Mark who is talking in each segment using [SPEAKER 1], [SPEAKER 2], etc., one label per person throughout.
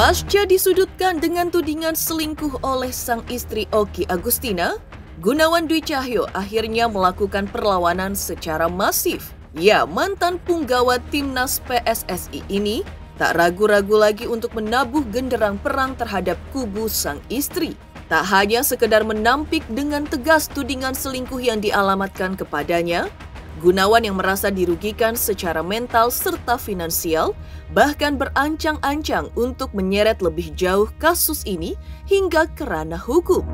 [SPEAKER 1] Pasca disudutkan dengan tudingan selingkuh oleh sang istri Oki Agustina, Gunawan Dwi Cahyo akhirnya melakukan perlawanan secara masif. Ya, mantan punggawa timnas PSSI ini tak ragu-ragu lagi untuk menabuh genderang perang terhadap kubu sang istri. Tak hanya sekedar menampik dengan tegas tudingan selingkuh yang dialamatkan kepadanya, Gunawan yang merasa dirugikan secara mental serta finansial bahkan berancang-ancang untuk menyeret lebih jauh kasus ini hingga ke ranah hukum.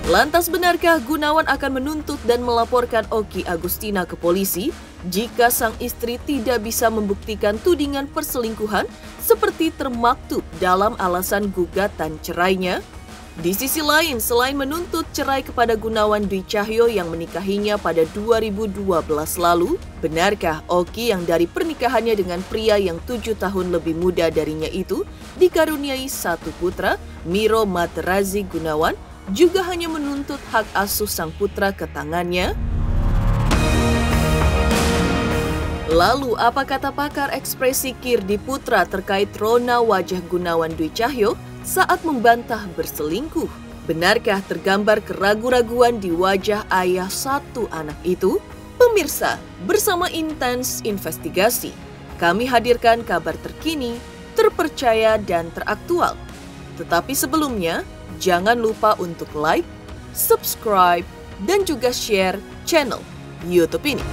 [SPEAKER 1] Lantas benarkah Gunawan akan menuntut dan melaporkan Oki Agustina ke polisi jika sang istri tidak bisa membuktikan tudingan perselingkuhan seperti termaktub dalam alasan gugatan cerainya? Di sisi lain, selain menuntut cerai kepada Gunawan Dwi Cahyo yang menikahinya pada 2012 lalu, benarkah Oki yang dari pernikahannya dengan pria yang 7 tahun lebih muda darinya itu dikaruniai satu putra, Miro Materazi Gunawan, juga hanya menuntut hak asuh sang putra ke tangannya? Lalu, apa kata pakar ekspresi Kirdi Putra terkait rona wajah Gunawan Dwi Cahyo saat membantah berselingkuh? Benarkah tergambar keraguan-raguan di wajah ayah satu anak itu? Pemirsa, bersama Intens Investigasi, kami hadirkan kabar terkini, terpercaya dan teraktual. Tetapi sebelumnya, jangan lupa untuk like, subscribe, dan juga share channel YouTube ini.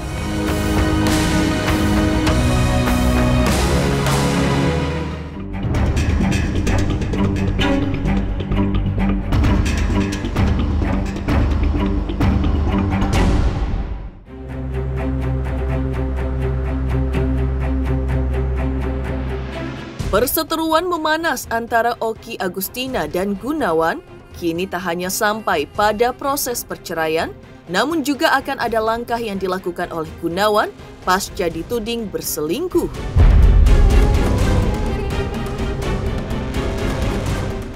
[SPEAKER 1] Perseteruan memanas antara Oki Agustina dan Gunawan kini tak hanya sampai pada proses perceraian, namun juga akan ada langkah yang dilakukan oleh Gunawan pasca dituding berselingkuh.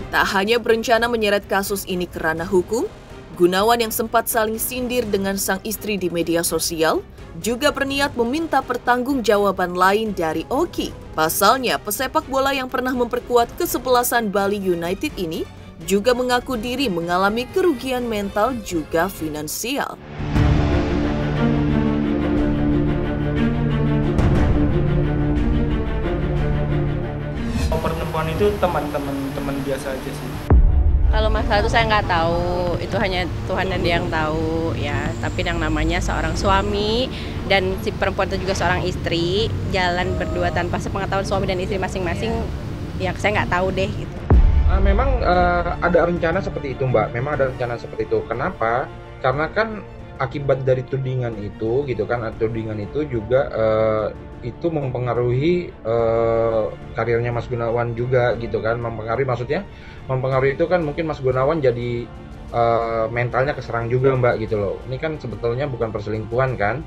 [SPEAKER 1] Tak hanya berencana menyeret kasus ini ke ranah hukum, Gunawan yang sempat saling sindir dengan sang istri di media sosial juga berniat meminta pertanggungjawaban lain dari Oki. Pasalnya, pesepak bola yang pernah memperkuat kesebelasan Bali United ini juga mengaku diri mengalami kerugian mental juga finansial.
[SPEAKER 2] Pertemuan itu teman biasa aja sih.
[SPEAKER 3] Kalau masalah itu saya nggak tahu, itu hanya Tuhan dan Dia yang tahu ya. Tapi yang namanya seorang suami dan si perempuan itu juga seorang istri, jalan berdua tanpa sepengetahuan suami dan istri masing-masing, ya saya nggak tahu deh gitu.
[SPEAKER 4] Memang ada rencana seperti itu, Mbak. Memang ada rencana seperti itu. Kenapa? Karena kan akibat dari tudingan itu, gitu kan? Tudingan itu juga itu mempengaruhi karirnya Mas Gunawan juga, gitu kan? Mempengaruhi itu kan mungkin Mas Gunawan jadi mentalnya keserang juga, Mbak, gitu loh. Ini kan sebetulnya bukan perselingkuhan kan,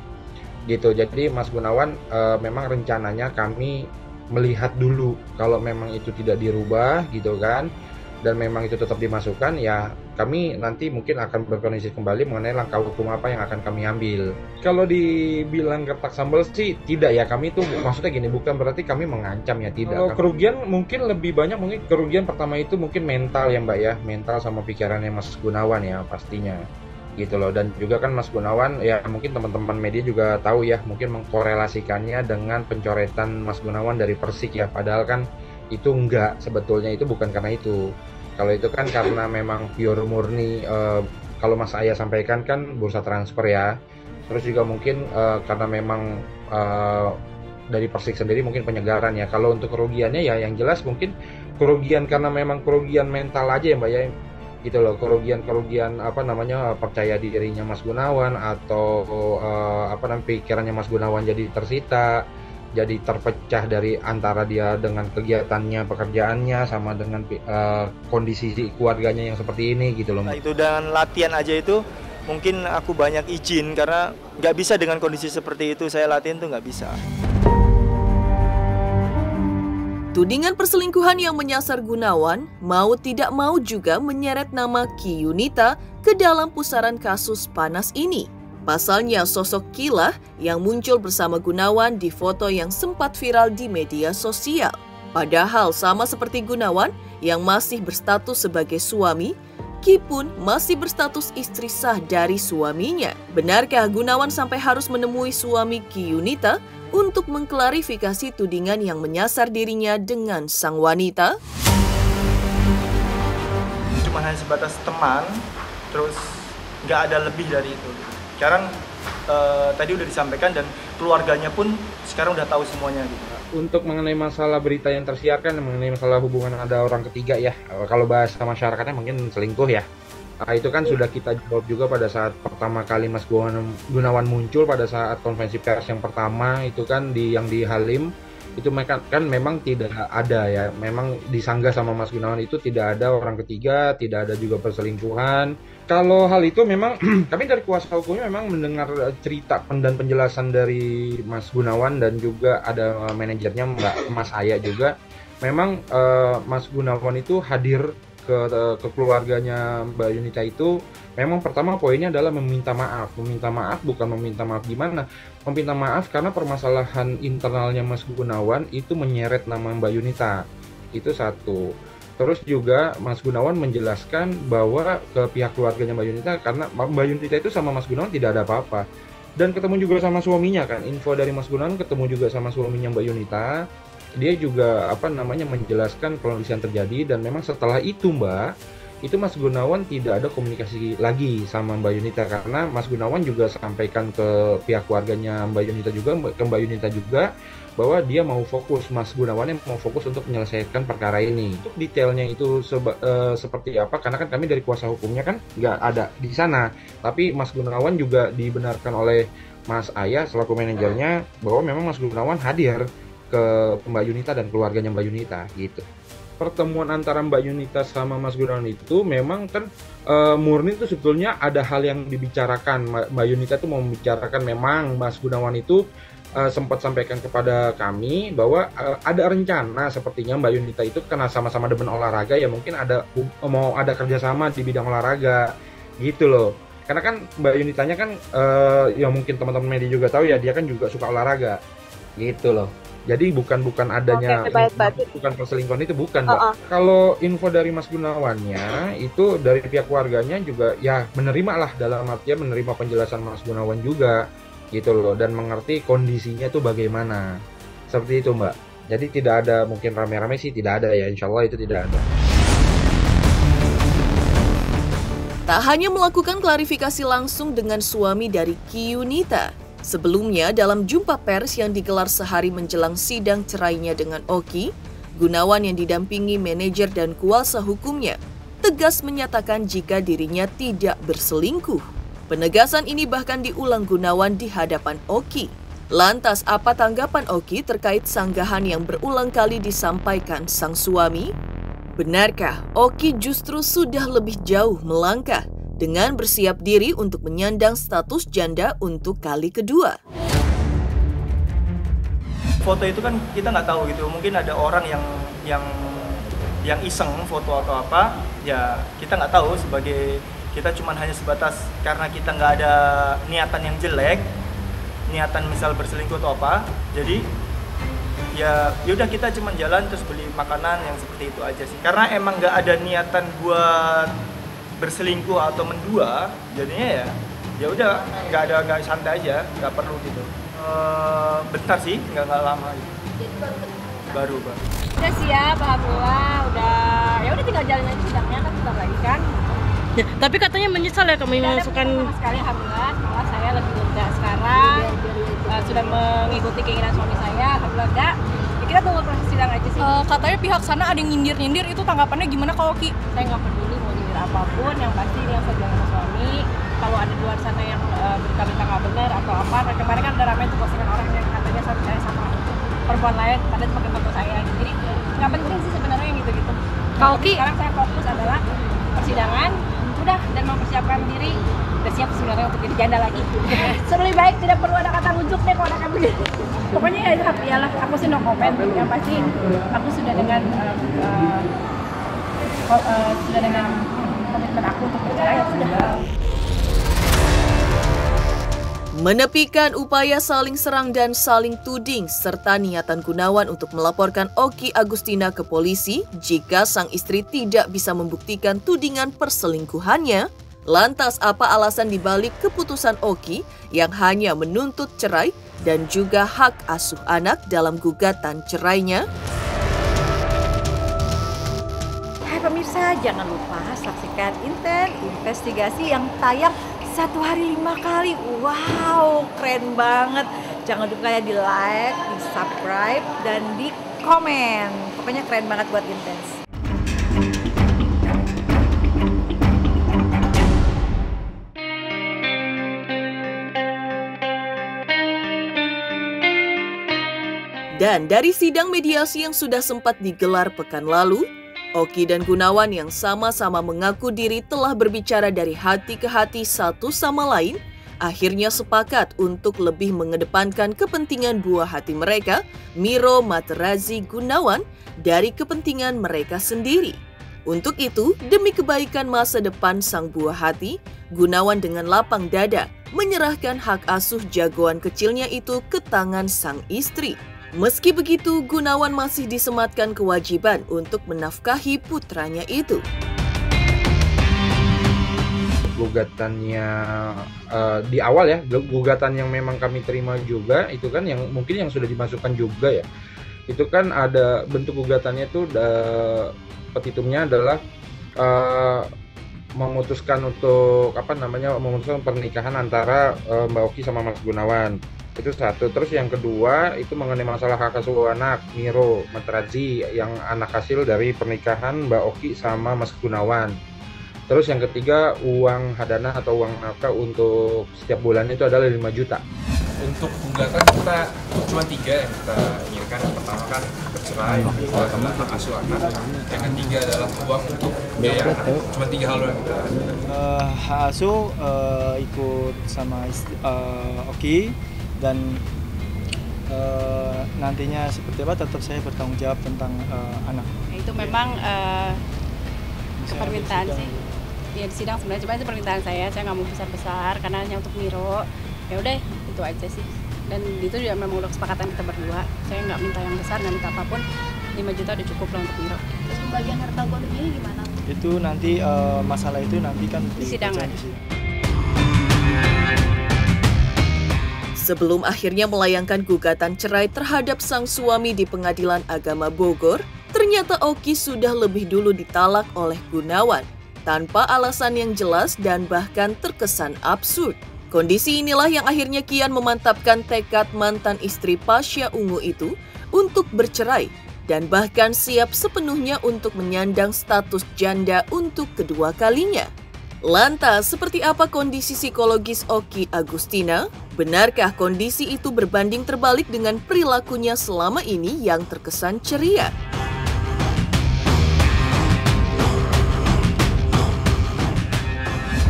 [SPEAKER 4] gitu. Jadi Mas Gunawan memang rencananya kami melihat dulu kalau memang itu tidak dirubah, gitu kan, dan memang itu tetap dimasukkan, ya kami nanti mungkin akan berkoordinasi kembali mengenai langkah hukum apa yang akan kami ambil. Kalau dibilang gertak sambal sih tidak ya, kami itu maksudnya gini, bukan berarti kami mengancam ya, tidak. Kalau kerugian mungkin lebih banyak, mungkin kerugian pertama itu mungkin mental ya, Mbak ya, mental sama pikirannya Mas Gunawan ya pastinya, gitu loh. Dan juga kan Mas Gunawan ya, mungkin teman-teman media juga tahu ya, mungkin mengkorelasikannya dengan pencoretan Mas Gunawan dari Persik ya, padahal kan itu enggak, sebetulnya itu bukan karena itu. Kalau itu kan karena memang pure murni, kalau Mas Ayah sampaikan kan bursa transfer ya. Terus juga mungkin karena memang dari Persik sendiri mungkin penyegaran ya. Kalau untuk kerugiannya ya yang jelas mungkin kerugian karena memang kerugian mental aja ya, Mbak ya, gitu loh. Kerugian apa namanya, percaya dirinya Mas Gunawan, atau pikirannya Mas Gunawan jadi tersita, jadi terpecah dari antara dia dengan kegiatannya, pekerjaannya, sama dengan kondisi keluarganya yang seperti ini, gitu loh.
[SPEAKER 2] Nah, itu dengan latihan aja itu mungkin aku banyak izin, karena nggak bisa dengan kondisi seperti itu saya latihan tuh nggak bisa.
[SPEAKER 1] Tudingan perselingkuhan yang menyasar Gunawan mau tidak mau juga menyeret nama Ki Yunita ke dalam pusaran kasus panas ini. Pasalnya sosok Kila yang muncul bersama Gunawan di foto yang sempat viral di media sosial. Padahal sama seperti Gunawan yang masih berstatus sebagai suami, Ki pun masih berstatus istri sah dari suaminya. Benarkah Gunawan sampai harus menemui suami Ki Yunita untuk mengklarifikasi tudingan yang menyasar dirinya dengan sang wanita?
[SPEAKER 2] Cuma hanya sebatas teman, terus nggak ada lebih dari itu. Sekarang tadi udah disampaikan dan keluarganya pun sekarang udah tahu semuanya gitu.
[SPEAKER 4] Untuk mengenai masalah berita yang tersiarkan, mengenai masalah hubungan ada orang ketiga ya, kalau bahasa masyarakatnya mungkin selingkuh ya. Nah, itu kan sudah kita jawab juga pada saat pertama kali Mas Gunawan muncul pada saat konferensi pers yang pertama itu kan yang di Halim. Itu kan memang tidak ada ya, memang disanggah sama Mas Gunawan itu tidak ada orang ketiga, tidak ada juga perselingkuhan. Kalau hal itu memang kami dari kuasa hukumnya memang mendengar cerita dan penjelasan dari Mas Gunawan dan juga ada manajernya Mas Aya juga. Memang Mas Gunawan itu hadir ke keluarganya Mbak Yunita itu memang pertama poinnya adalah meminta maaf bukan meminta maaf gimana, meminta maaf karena permasalahan internalnya Mas Gunawan itu menyeret nama Mbak Yunita, itu satu. Terus juga Mas Gunawan menjelaskan bahwa ke pihak keluarganya Mbak Yunita karena Mbak Yunita itu sama Mas Gunawan tidak ada apa-apa dan ketemu juga sama suaminya kan, info dari Mas Gunawan ketemu juga sama suaminya Mbak Yunita. Dia juga menjelaskan kondisi yang terjadi dan memang setelah itu itu Mas Gunawan tidak ada komunikasi lagi sama Mbak Yunita karena Mas Gunawan juga sampaikan ke pihak keluarganya Mbak Yunita juga, ke Mbak Yunita juga bahwa dia mau fokus, Mas Gunawan yang mau fokus untuk menyelesaikan perkara ini. Untuk detailnya itu seperti apa, karena kan kami dari kuasa hukumnya kan nggak ada di sana, tapi Mas Gunawan juga dibenarkan oleh Mas Aya selaku manajernya bahwa memang Mas Gunawan hadir ke Mbak Yunita dan keluarganya Mbak Yunita gitu. Pertemuan antara Mbak Yunita sama Mas Gunawan itu memang kan murni itu sebetulnya ada hal yang dibicarakan. Mbak Yunita itu mau membicarakan, memang Mas Gunawan itu sempat sampaikan kepada kami bahwa ada rencana sepertinya Mbak Yunita itu karena sama-sama demen olahraga ya mungkin mau ada kerjasama di bidang olahraga gitu loh. Karena kan Mbak Yunitanya kan ya mungkin teman-teman media juga tahu ya, dia kan juga suka olahraga gitu loh. Jadi bukan adanya bukan perselingkuhan itu bukan, Mbak. Kalau info dari Mas Gunawannya itu dari pihak keluarganya juga ya menerima lah, dalam artian menerima penjelasan Mas Gunawan juga gitu loh dan mengerti kondisinya itu bagaimana. Seperti itu, Mbak. Jadi tidak ada mungkin rame-rame sih tidak ada ya, insya Allah itu tidak ada.
[SPEAKER 1] Tak hanya melakukan klarifikasi langsung dengan suami dari Ki Yunita. Sebelumnya, dalam jumpa pers yang digelar sehari menjelang sidang cerainya dengan Oki, Gunawan yang didampingi manajer dan kuasa hukumnya tegas menyatakan jika dirinya tidak berselingkuh. Penegasan ini bahkan diulang Gunawan di hadapan Oki. Lantas, apa tanggapan Oki terkait sanggahan yang berulang kali disampaikan sang suami? Benarkah Oki justru sudah lebih jauh melangkah dengan bersiap diri untuk menyandang status janda untuk kali kedua?
[SPEAKER 2] Foto itu kan kita nggak tahu gitu, mungkin ada orang yang iseng foto atau apa, ya kita nggak tahu. Sebagai kita cuman hanya sebatas karena kita nggak ada niatan yang jelek, niatan misal berselingkuh atau apa, jadi ya udah kita cuman jalan terus beli makanan yang seperti itu aja sih. Karena emang nggak ada niatan buat berselingkuh atau mendua, jadinya ya udah nggak santai aja, nggak perlu gitu. Bentar sih, nggak lama gitu. Baru.
[SPEAKER 3] Udah siap, alhamdulillah, udah tinggal jalan aja sidangnya kan sebentar lagi kan.
[SPEAKER 5] Ya, tapi katanya menyesal ya kamu memasukkan.
[SPEAKER 3] Sama sekali, alhamdulillah, malah saya lebih lega sekarang, sudah mengikuti keinginan suami saya, alhamdulillah enggak. Ya, kita tunggu proses sidang aja sih.
[SPEAKER 5] Katanya pihak sana ada yang nyindir, itu tanggapannya gimana kalau Ki?
[SPEAKER 3] Saya nggak peduli mau nyindir apapun, yang pasti ini yang saya bilang sama suami. Kalau ada di luar sana yang berita-berita nggak benar atau apa, kemarin kan ada ramai tuh postingan orang yang katanya suami saya sama perempuan lain, padahal pakai foto saya. Jadi nggak penting sih sebenarnya gitu-gitu.
[SPEAKER 5] Kalau Ki,
[SPEAKER 3] sekarang saya fokus adalah persidangan, udah, dan mempersiapkan diri. Udah siap sebenarnya untuk jadi janda lagi. Lebih baik tidak perlu ada kata rujuk deh kalau ada kayak begini. Pokoknya ya aku sih no comment. Yang pasti aku sudah dengan komitmen aku untuk percaya, sudah.
[SPEAKER 1] Menepikan upaya saling serang dan saling tuding serta niatan Gunawan untuk melaporkan Oki Agustina ke polisi jika sang istri tidak bisa membuktikan tudingan perselingkuhannya, lantas apa alasan dibalik keputusan Oki yang hanya menuntut cerai dan juga hak asuh anak dalam gugatan cerainya?
[SPEAKER 6] Hai pemirsa, jangan lupa saksikan Inten Investigasi yang tayang 1 hari 5 kali. Wow, keren banget. Jangan lupa ya di like, di subscribe, dan di komen. Pokoknya keren banget buat Intens.
[SPEAKER 1] Dan dari sidang mediasi yang sudah sempat digelar pekan lalu, Oki dan Gunawan yang sama-sama mengaku diri telah berbicara dari hati ke hati satu sama lain, akhirnya sepakat untuk lebih mengedepankan kepentingan buah hati mereka, Miro Materazzi Gunawan, dari kepentingan mereka sendiri. Untuk itu, demi kebaikan masa depan sang buah hati, Gunawan dengan lapang dada menyerahkan hak asuh jagoan kecilnya itu ke tangan sang istri. Meski begitu, Gunawan masih disematkan kewajiban untuk menafkahi putranya itu.
[SPEAKER 4] Gugatannya di awal ya, gugatan yang memang kami terima juga itu kan yang mungkin yang sudah dimasukkan juga ya. Itu kan ada bentuk gugatannya itu petitumnya adalah memutuskan untuk memutuskan pernikahan antara Mbak Oki sama Mas Gunawan. Itu satu. Terus yang kedua itu mengenai masalah hak asuh anak Miro Materazzi yang anak hasil dari pernikahan Mbak Oki sama Mas Gunawan. Terus yang ketiga uang hadana atau uang nafkah untuk setiap bulan itu adalah 5 juta.
[SPEAKER 7] Untuk gugatan kita cuma 3 yang kita inginkan. Yang pertama kan bercerai, sama hak asuh anak. Yang ketiga adalah uang untuk biaya anak. Cuma 3 hal yang kita.
[SPEAKER 2] Hak asuh ikut sama Oki, dan nantinya seperti apa tetap saya bertanggung jawab tentang anak.
[SPEAKER 3] Itu memang permintaan sih. Ya di sidang sebenarnya cuma itu permintaan saya nggak mau besar-besar karena hanya untuk Miro. Ya udah itu aja sih. Dan itu juga memang udah kesepakatan kita berdua. Saya nggak minta yang besar, nggak minta apapun. 5 juta udah cukup lah untuk Miro.
[SPEAKER 6] Terus pembagian harta gono ini gimana?
[SPEAKER 2] Itu nanti masalah itu nanti kan
[SPEAKER 3] di sidang.
[SPEAKER 1] Sebelum akhirnya melayangkan gugatan cerai terhadap sang suami di Pengadilan Agama Bogor, ternyata Oki sudah lebih dulu ditalak oleh Gunawan, tanpa alasan yang jelas dan bahkan terkesan absurd. Kondisi inilah yang akhirnya kian memantapkan tekad mantan istri Pasha Ungu itu untuk bercerai, dan bahkan siap sepenuhnya untuk menyandang status janda untuk kedua kalinya. Lantas, seperti apa kondisi psikologis Oki Agustina? Benarkah kondisi itu berbanding terbalik dengan perilakunya selama ini yang terkesan ceria?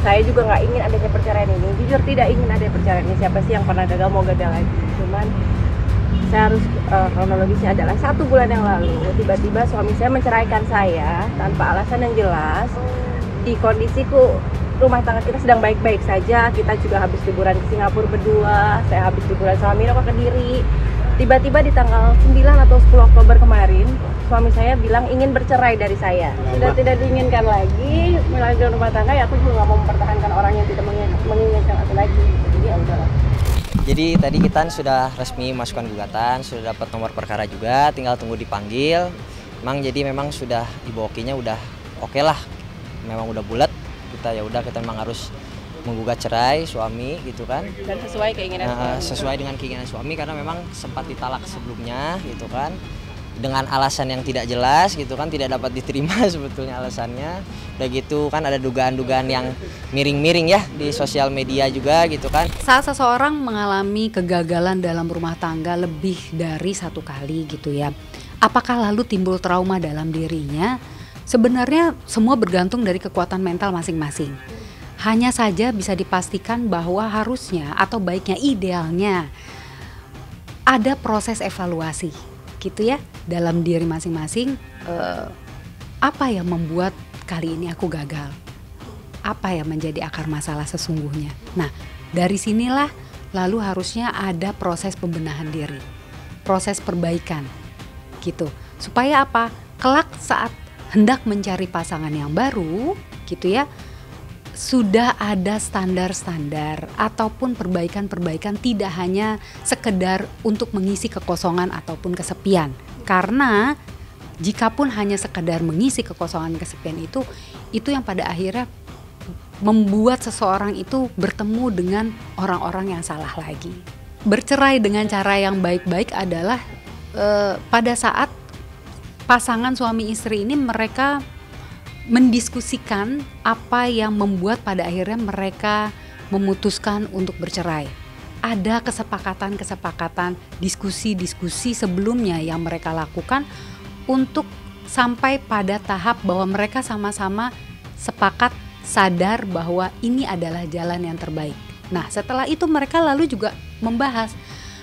[SPEAKER 6] Saya juga nggak ingin adanya perceraian ini. Jujur tidak ingin ada perceraian ini. Siapa sih yang pernah gagal mau gagal lagi? Cuman saya harus kronologisnya adalah 1 bulan yang lalu tiba-tiba suami saya menceraikan saya tanpa alasan yang jelas. Di kondisiku rumah tangga kita sedang baik-baik saja, kita juga habis liburan ke Singapura berdua, saya habis liburan sama Miro ke Kediri. Tiba-tiba di tanggal 9 atau 10 Oktober kemarin, suami saya bilang ingin bercerai dari saya. Sudah tidak diinginkan lagi melanjutkan rumah tangga, ya aku juga nggak mau mempertahankan orang yang tidak menginginkan aku lagi. Jadi ya udahlah.
[SPEAKER 8] Jadi tadi kita sudah resmi masukkan gugatan, sudah dapat nomor perkara juga, tinggal tunggu dipanggil. Memang sudah Ibu Okinya udah oke lah. Memang udah bulat, kita memang harus menggugat cerai suami gitu kan,
[SPEAKER 3] dan sesuai keinginan suami.
[SPEAKER 8] Sesuai dengan keinginan suami karena memang sempat ditalak sebelumnya gitu kan, dengan alasan yang tidak jelas gitu kan, tidak dapat diterima sebetulnya alasannya. Udah gitu kan ada dugaan-dugaan yang miring-miring ya di sosial media juga gitu kan.
[SPEAKER 9] Saat seseorang mengalami kegagalan dalam rumah tangga lebih dari 1 kali gitu ya, apakah lalu timbul trauma dalam dirinya? Sebenarnya semua bergantung dari kekuatan mental masing-masing. Hanya saja bisa dipastikan bahwa harusnya atau baiknya idealnya ada proses evaluasi gitu ya dalam diri masing-masing. Apa yang membuat kali ini aku gagal? Apa yang menjadi akar masalah sesungguhnya? Nah, dari sinilah lalu harusnya ada proses pembenahan diri, proses perbaikan gitu. Supaya apa? Kelak saat hendak mencari pasangan yang baru gitu ya, sudah ada standar-standar ataupun perbaikan-perbaikan, tidak hanya sekedar untuk mengisi kekosongan ataupun kesepian. Karena jikapun hanya sekedar mengisi kekosongan kesepian itu yang pada akhirnya membuat seseorang itu bertemu dengan orang-orang yang salah lagi. Bercerai dengan cara yang baik-baik adalah pada saat pasangan suami istri ini mereka mendiskusikan apa yang membuat pada akhirnya mereka memutuskan untuk bercerai. Ada kesepakatan-kesepakatan, diskusi-diskusi sebelumnya yang mereka lakukan untuk sampai pada tahap bahwa mereka sama-sama sepakat sadar bahwa ini adalah jalan yang terbaik. Nah, setelah itu mereka lalu juga membahas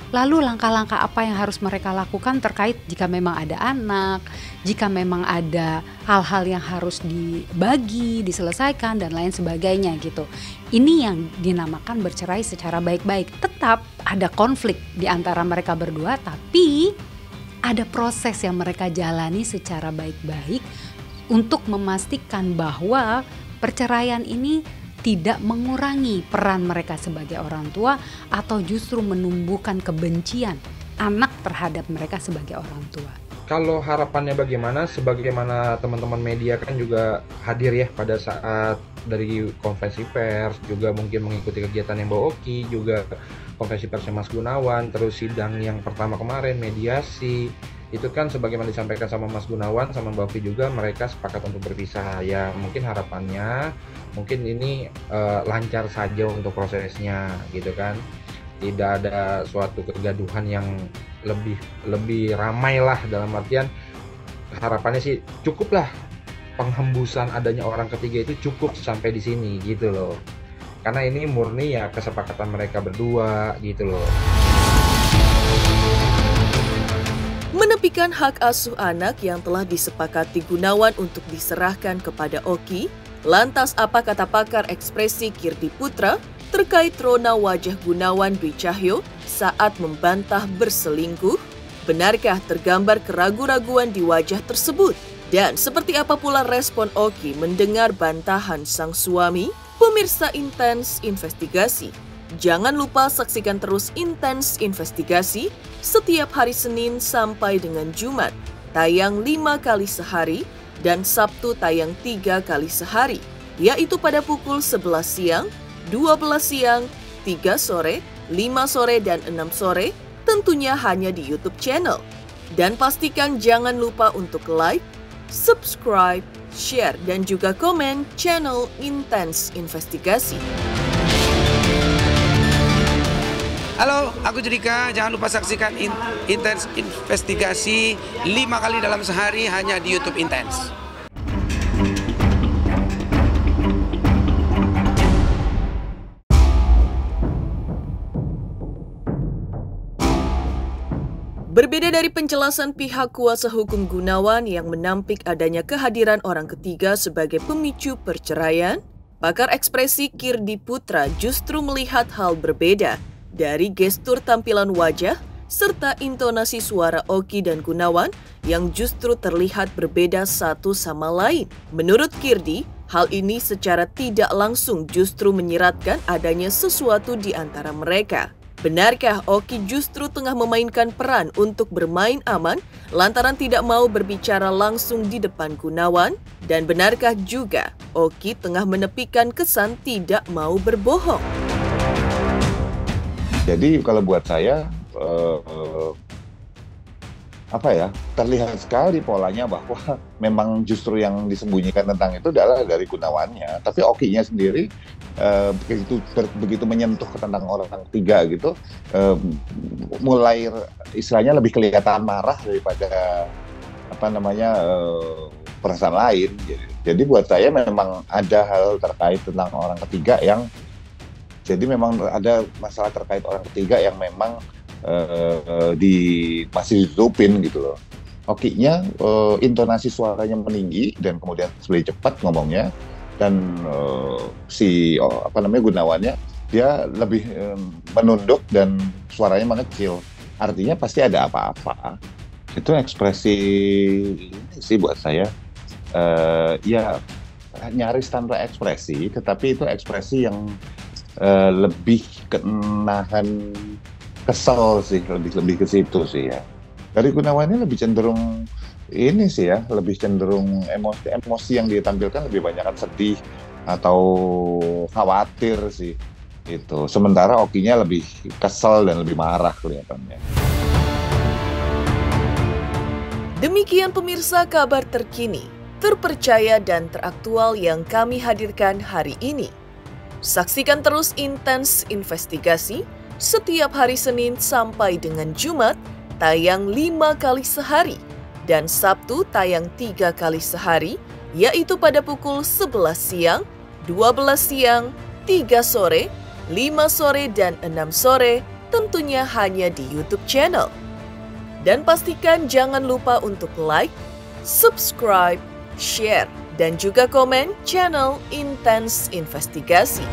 [SPEAKER 9] lalu langkah-langkah apa yang harus mereka lakukan terkait jika memang ada anak, jika memang ada hal-hal yang harus dibagi, diselesaikan dan lain sebagainya gitu. Ini yang dinamakan bercerai secara baik-baik. Tetap ada konflik di antara mereka berdua, tapi ada proses yang mereka jalani secara baik-baik untuk memastikan bahwa perceraian ini tidak mengurangi peran mereka sebagai orang tua atau justru menumbuhkan kebencian anak terhadap mereka sebagai orang tua.
[SPEAKER 4] Kalau harapannya bagaimana? Sebagaimana teman-teman media kan juga hadir ya pada saat dari konferensi pers, juga mungkin mengikuti kegiatan yang Mbak Oki, juga konferensi persnya Mas Gunawan, terus sidang yang pertama kemarin, mediasi. Itu kan sebagaimana disampaikan sama Mas Gunawan, sama Mbak Oki juga, mereka sepakat untuk berpisah. Ya mungkin harapannya, mungkin ini lancar saja untuk prosesnya gitu kan. Tidak ada suatu kegaduhan yang lebih ramai lah, dalam artian harapannya sih cukuplah penghembusan adanya orang ketiga itu cukup sampai di sini gitu loh. Karena ini murni ya kesepakatan mereka berdua gitu loh.
[SPEAKER 1] Menepikan hak asuh anak yang telah disepakati Gunawan untuk diserahkan kepada Oki, lantas apa kata pakar ekspresi Kirdi Putra terkait rona wajah Gunawan Dwi Cahyo saat membantah berselingkuh? Benarkah tergambar keraguan-raguan di wajah tersebut? Dan seperti apa pula respon Oki mendengar bantahan sang suami? Pemirsa Intens Investigasi, jangan lupa saksikan terus Intens Investigasi setiap hari Senin sampai dengan Jumat, tayang 5 kali sehari dan Sabtu tayang 3 kali sehari, yaitu pada pukul 11 siang, 12 siang, 3 sore, 5 sore, dan 6 sore, tentunya hanya di YouTube channel. Dan pastikan jangan lupa untuk like, subscribe, share, dan juga komen channel Intens Investigasi.
[SPEAKER 10] Halo, aku Judika. Jangan lupa saksikan Intens Investigasi 5 kali dalam sehari hanya di YouTube Intens.
[SPEAKER 1] Berbeda dari penjelasan pihak kuasa hukum Gunawan yang menampik adanya kehadiran orang ketiga sebagai pemicu perceraian, pakar ekspresi Kirdi Putra justru melihat hal berbeda dari gestur tampilan wajah serta intonasi suara Oki dan Gunawan yang justru terlihat berbeda satu sama lain. Menurut Kirdi, hal ini secara tidak langsung justru menyiratkan adanya sesuatu di antara mereka. Benarkah Oki justru tengah memainkan peran untuk bermain aman lantaran tidak mau berbicara langsung di depan Gunawan? Dan benarkah juga Oki tengah menepikan kesan tidak mau berbohong?
[SPEAKER 11] Jadi kalau buat saya terlihat sekali polanya bahwa memang justru yang disembunyikan tentang itu adalah dari Gunawannya. Tapi Okinya sendiri begitu menyentuh tentang orang ketiga gitu, mulai istilahnya lebih kelihatan marah daripada perasaan lain. Jadi buat saya memang ada hal terkait tentang orang ketiga yang jadi memang ada masalah terkait orang ketiga yang memang masih ditutupin gitu loh. Okinya intonasi suaranya meninggi dan kemudian lebih cepat ngomongnya, dan Gunawannya dia lebih menunduk dan suaranya mengecil. Artinya pasti ada apa-apa. Itu ekspresi ini sih buat saya, ya nyaris tanpa ekspresi, tetapi itu ekspresi yang lebih kenahan kesel sih, lebih ke situ sih ya. Dari Gunawan ini lebih cenderung ini sih ya, lebih cenderung emosi yang ditampilkan lebih banyak kan sedih atau khawatir sih itu. Sementara Okinya lebih kesel dan lebih marah kelihatannya.
[SPEAKER 1] Demikian pemirsa kabar terkini, terpercaya dan teraktual yang kami hadirkan hari ini. Saksikan terus Intens Investigasi setiap hari Senin sampai dengan Jumat tayang 5 kali sehari dan Sabtu tayang 3 kali sehari, yaitu pada pukul 11 siang, 12 siang, 3 sore, 5 sore, dan 6 sore, tentunya hanya di YouTube channel. Dan pastikan jangan lupa untuk like, subscribe, share, dan juga komen channel Intens Investigasi.